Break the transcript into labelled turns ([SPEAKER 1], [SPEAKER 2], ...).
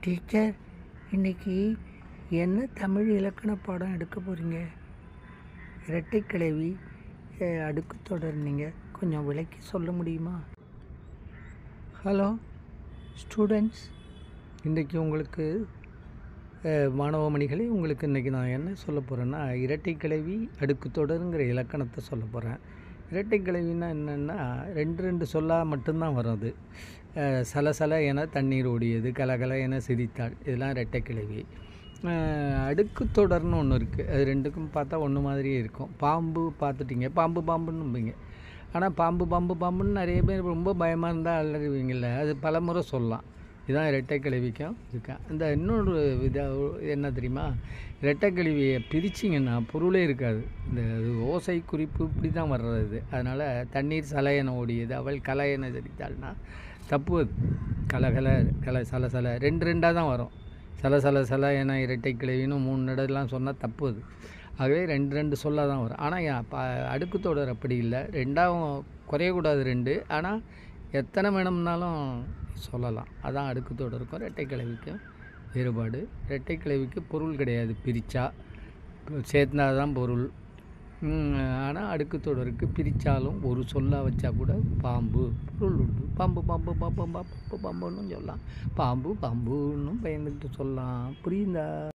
[SPEAKER 1] Teacher, இன்னைக்கு என்ன தமிழ் இலக்கண பாடம் எடுக்க போகிறீங்க? இரட்டைக்கிளவி அடுக்கு தொடர் நீங்கள் கொஞ்சம் விளக்கி சொல்ல முடியுமா? ஹலோ ஸ்டூடெண்ட்ஸ், இன்றைக்கி உங்களுக்கு மாணவமணிகளே, உங்களுக்கு இன்றைக்கி நான் என்ன சொல்ல போகிறேன்னா, இரட்டைக்கிளவி அடுக்கு தொடருங்கிற இலக்கணத்தை சொல்ல போகிறேன். இரட்டைக்கிளவின்னா என்னென்னா, ரெண்டு சொல்லாக மட்டும்தான் வரும். அது சலசல என தண்ணீர் ஓடியது, கலகல என சிரித்தாள், இதெல்லாம் இரட்டைக்கிளவி. அடுக்கு தொடர்னு ஒன்று இருக்குது. அது ரெண்டுக்கும் பார்த்தா ஒன்று மாதிரியே இருக்கும். பாம்பு பார்த்துட்டிங்க, பாம்பு பாம்புன்னும்பிங்க. ஆனால் பாம்புன்னு நிறைய பேர் ரொம்ப பயமாக இருந்தால் அலறுவீங்கள்ல, அது பல முறை சொல்லலாம். இதுதான் இரட்டைக்கிளவிக்கும் இருக்கேன். இந்த இன்னொரு என்ன தெரியுமா, இரட்டைக்கிளவியை பிரிச்சிங்கன்னா பொருளே இருக்காது. இந்த ஓசை குறிப்பு இப்படி தான் வர்றது. அதனால் தண்ணீர் சலையென ஓடியது, அவள் கலையென சிரித்தாள்னா தப்பு. அது கலகல சலசல ரெண்டாக தான் வரும். சல என இரட்டைக்கிளவின்னு 3 இடம்லாம் சொன்னால் தப்பு. அது ஆகவே ரெண்டு சொல்லாக தான் வரும். ஆனால் அடுக்கு தொடர் அப்படி இல்லை. ரெண்டாவும் குறையக்கூடாது 2, ஆனால் எத்தனை வேணும்னாலும் சொல்லலாம். அதான் அடுக்கு தொடருக்கும் இரட்டைக்கிளவிக்கும் வேறுபாடு. இரட்டைக்கிளவிக்கு பொருள் கிடையாது, பிரித்தா சேர்ந்தா தான் பொருள். ஆனால் அடுக்கு தொடருக்கு பிரித்தாலும் ஒரு சொல்லாக வச்சா கூட பாம்பு பொருள் உண்டு. பாம்புன்னு சொல்லலாம், பாம்புன்னும் பயந்துக்கிட்டு சொல்லலாம். புரியுதா?